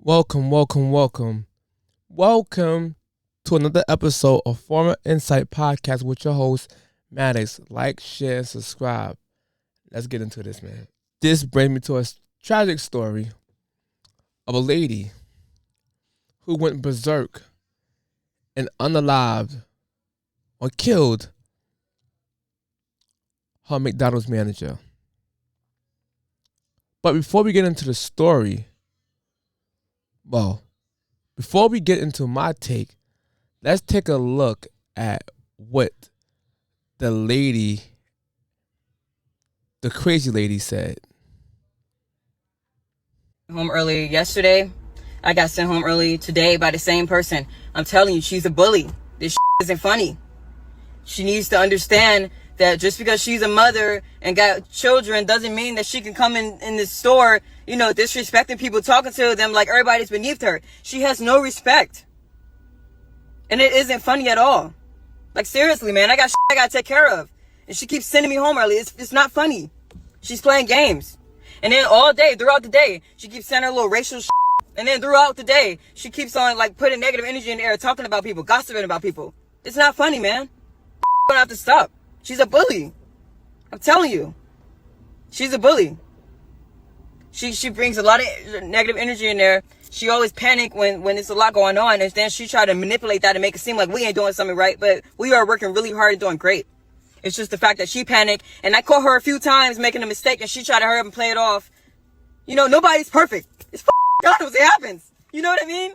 Welcome to another episode of Former Insight Podcast with your host, Maddox. Like, share, and subscribe. Let's get into this, man. This brings me to a tragic story of a lady who went berserk and unalived or killed her McDonald's manager. But before we get into the story, before we get into my take, let's take a look at what the crazy lady said. Home early yesterday. I got sent home early today by the same person. I'm telling you, she's a bully. This isn't funny. She needs to understand that just because she's a mother and got children doesn't mean that she can come in this store, disrespecting people, talking to them like everybody's beneath her. She has no respect. And it isn't funny at all. Like, seriously, man, I got I gotta take care of. And she keeps sending me home early. It's not funny. She's playing games. And then all day, throughout the day, she keeps sending her little racial shit. And then throughout the day, she keeps on, putting negative energy in the air, talking about people, gossiping about people. It's not funny, man. Don't have to stop. She's a bully. I'm telling you. She's a bully. She brings a lot of negative energy in there. She always panic when there's a lot going on, and then she try to manipulate that and make it seem like we ain't doing something right, but we are working really hard and doing great. It's just the fact that she panicked, and I caught her a few times making a mistake, and she tried to hurry up and play it off. Nobody's perfect. It's God, it happens. You know what I mean?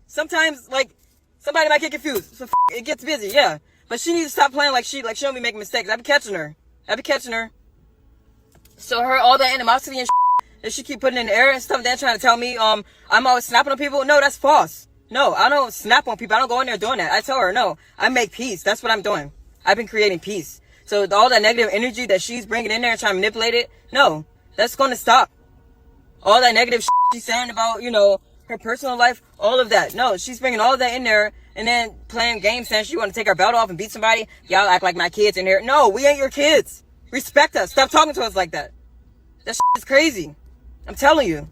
Sometimes, somebody might get confused. So it gets busy, yeah. But she needs to stop playing like she don't be making mistakes. I be catching her. So all that animosity and that she keep putting in the air and stuff, then trying to tell me, I'm always snapping on people. No, that's false. No, I don't snap on people. I don't go in there doing that. I tell her, no, I make peace. That's what I'm doing. I've been creating peace. So all that negative energy that she's bringing in there and trying to manipulate it, no, that's going to stop. All that negative she's saying about, her personal life, all of that. No, she's bringing all of that in there and then playing games saying she want to take her belt off and beat somebody. Y'all act like my kids in here. No, we ain't your kids. Respect us. Stop talking to us like that. That is crazy. I'm telling you.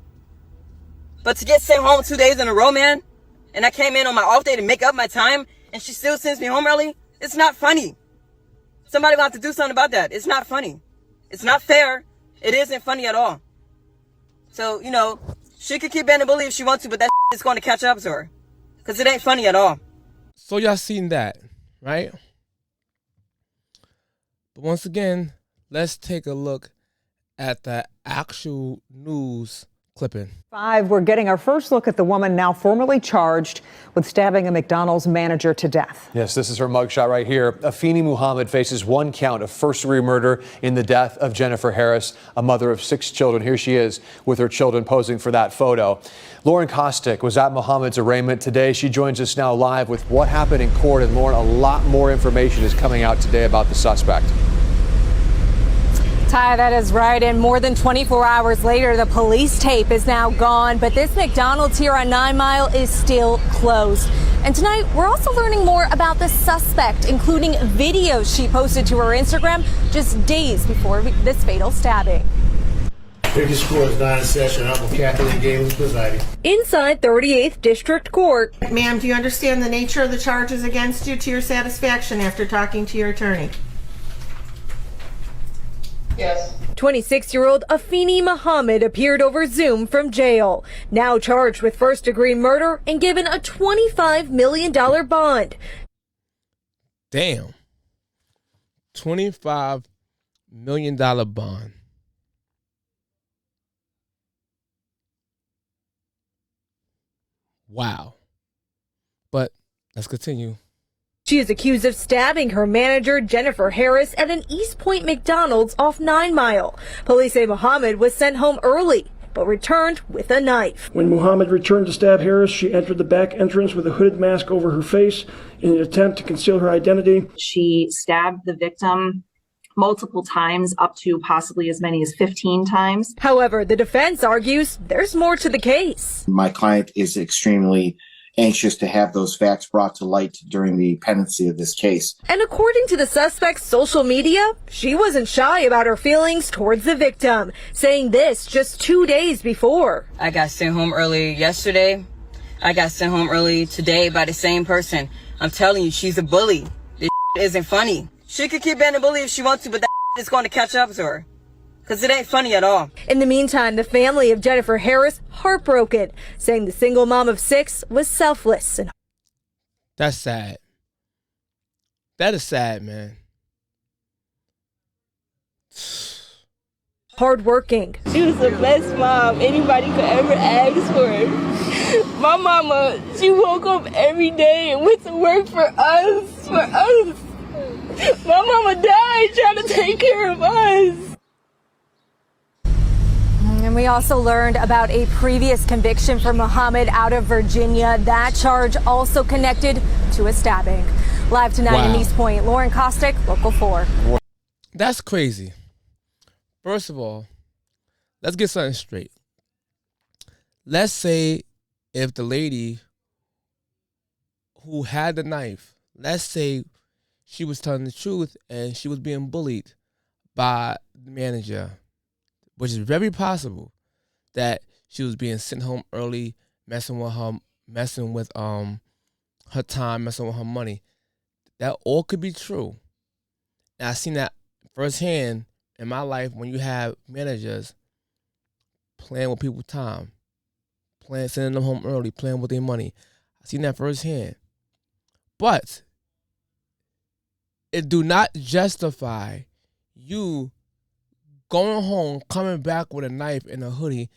But to get sent home 2 days in a row, man, and I came in on my off day to make up my time, and she still sends me home early, it's not funny. Somebody will have to do something about that. It's not funny. It's not fair. It isn't funny at all. So, she could keep being a bully if she wants to, but that is going to catch up to her. Because it ain't funny at all. So y'all seen that, right? But once again, let's take a look at the actual news clipping. We're getting our first look at the woman now formally charged with stabbing a McDonald's manager to death. Yes, this is her mugshot right here. Afeni Muhammad faces one count of first-degree murder in the death of Jennifer Harris, a mother of 6 children. Here she is with her children posing for that photo. Lauren Kostick was at Muhammad's arraignment today. She joins us now live with what happened in court. And Lauren, a lot more information is coming out today about the suspect. Ty, that is right. And more than 24 hours later, the police tape is now gone. But this McDonald's here on 9 Mile is still closed. And tonight, we're also learning more about the suspect, including videos she posted to her Instagram just days before this fatal stabbing. Biggest score is 9 session. Uncle Kathleen Gales presiding. Inside 38th District Court. Ma'am, do you understand the nature of the charges against you to your satisfaction after talking to your attorney? Yes. 26-year-old Afeni Muhammad appeared over Zoom from jail, now charged with first-degree murder and given a $25 million bond. Damn. $25 million bond. Wow. But let's continue. She is accused of stabbing her manager, Jennifer Harris, at an East Point McDonald's off 9 Mile. Police say Muhammad was sent home early, but returned with a knife. When Muhammad returned to stab Harris, she entered the back entrance with a hooded mask over her face in an attempt to conceal her identity. She stabbed the victim multiple times, up to possibly as many as 15 times. However, the defense argues there's more to the case. My client is extremely anxious to have those facts brought to light during the pendency of this case. And according to the suspect's social media, she wasn't shy about her feelings towards the victim, saying this just 2 days before. I got sent home early yesterday. I got sent home early today by the same person. I'm telling you, she's a bully. This isn't funny. She could keep being a bully if she wants to, but that is going to catch up to her. Because it ain't funny at all. In the meantime, the family of Jennifer Harris heartbroken, saying the single mom of 6 was selfless. And That's sad. That is sad, man. hardworking. She was the best mom anybody could ever ask for. My mama, she woke up every day and went to work for us. My mama died trying to take care of us. And we also learned about a previous conviction for Muhammad out of Virginia. That charge also connected to a stabbing. Live tonight in East Point, Lauren Kostick, Local 4. That's crazy. First of all, let's get something straight. Let's say if the lady who had the knife, let's say she was telling the truth and she was being bullied by the manager, which is very possible that she was being sent home early, messing with her time, messing with her money. That all could be true. And I've seen that firsthand in my life when you have managers playing with people's time, sending them home early, playing with their money. I've seen that firsthand. But it do not justify you going home, coming back with a knife and a hoodie,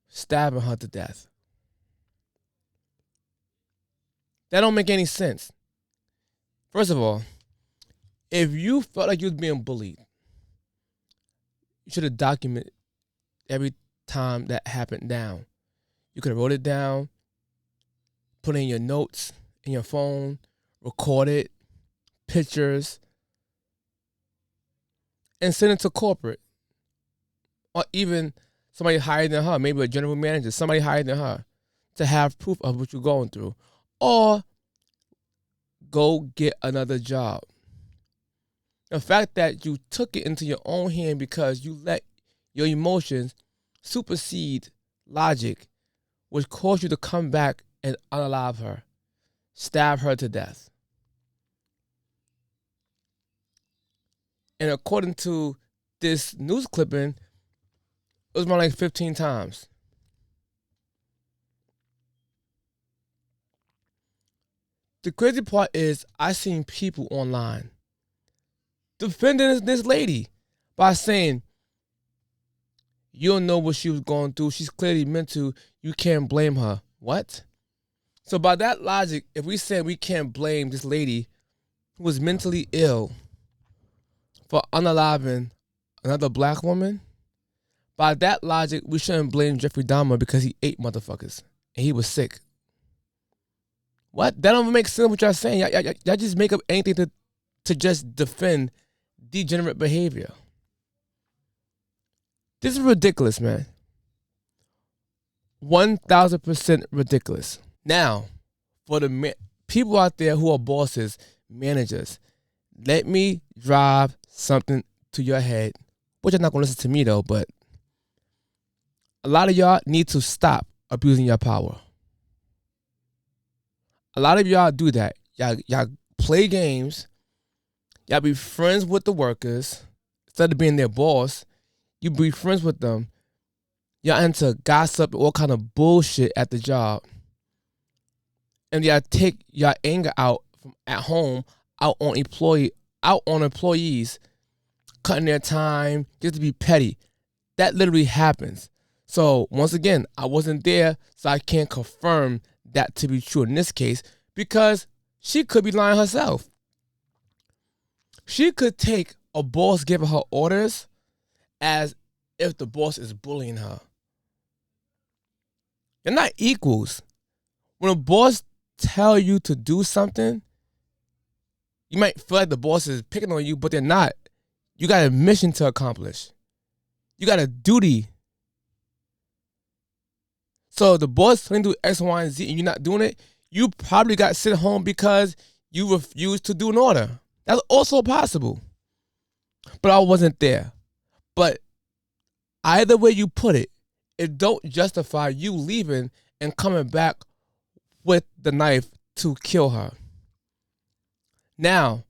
stabbing her to death. That don't make any sense. First of all, if you felt like you was being bullied, you should have documented every time that happened down. You could have wrote it down, put it in your notes, in your phone, record it, pictures, and send it to corporate. Or even somebody higher than her, maybe a general manager, somebody higher than her, to have proof of what you're going through. Or go get another job. The fact that you took it into your own hand because you let your emotions supersede logic, which caused you to come back and unalive her, stab her to death. And according to this news clipping, it was more like 15 times. The crazy part is I seen people online defending this lady by saying, you don't know what she was going through. She's clearly mental. You can't blame her. What? So by that logic, if we say we can't blame this lady who was mentally ill for unaliving another black woman, by that logic, we shouldn't blame Jeffrey Dahmer because he ate motherfuckers and he was sick. What? That don't make sense what y'all saying. Y'all just make up anything to just defend degenerate behavior. This is ridiculous, man. 1,000% ridiculous. Now, for the people out there who are bosses, managers, let me drive something to your head, which you're not going to listen to me though, but a lot of y'all need to stop abusing your power. A lot of y'all do that. Y'all play games. Y'all be friends with the workers. Instead of being their boss, you be friends with them. Y'all into gossip, all kind of bullshit at the job. And y'all take your anger out from at home, out on employees, cutting their time just to be petty. That literally happens. So once again, I wasn't there, so I can't confirm that to be true in this case because she could be lying herself. She could take a boss giving her orders as if the boss is bullying her. They're not equals. When a boss tell you to do something, you might feel like the boss is picking on you, but they're not. You got a mission to accomplish. You got a duty. So the boss telling you to do X, Y, and Z and you're not doing it, You probably got sent home because you refused to do an order. That's also possible. But I wasn't there. But either way you put it, it don't justify you leaving and coming back with the knife to kill her. Now,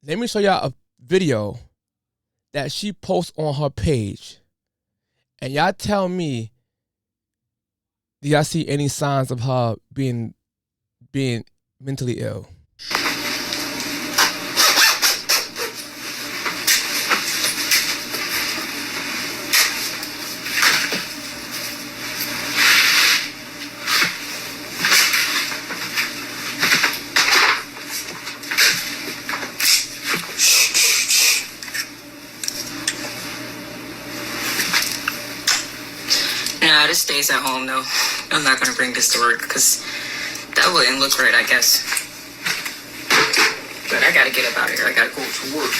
let me show y'all a video that she posts on her page. And y'all tell me, do y'all see any signs of her being mentally ill? Nah, this stays at home though. I'm not gonna bring this to work because that wouldn't look right, I guess. But I gotta get up out of here. I gotta go to work.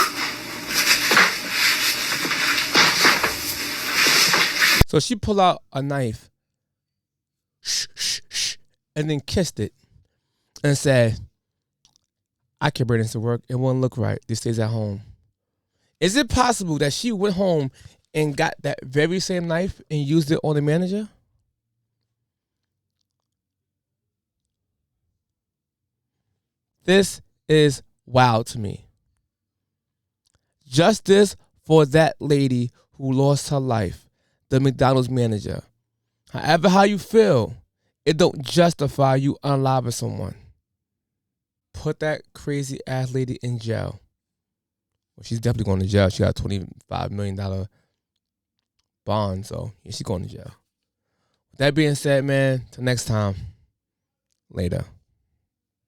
So she pulled out a knife, and then kissed it, and said, "I can bring this to work. It won't look right. This stays at home." Is it possible that she went home and got that very same knife and used it on the manager? This is wild to me. Justice for that lady who lost her life, the McDonald's manager. However how you feel, it don't justify you unaliving someone. Put that crazy ass lady in jail. Well, she's definitely going to jail. She got a $25 million bond, so yeah, she's going to jail. With that being said, man, till next time, later.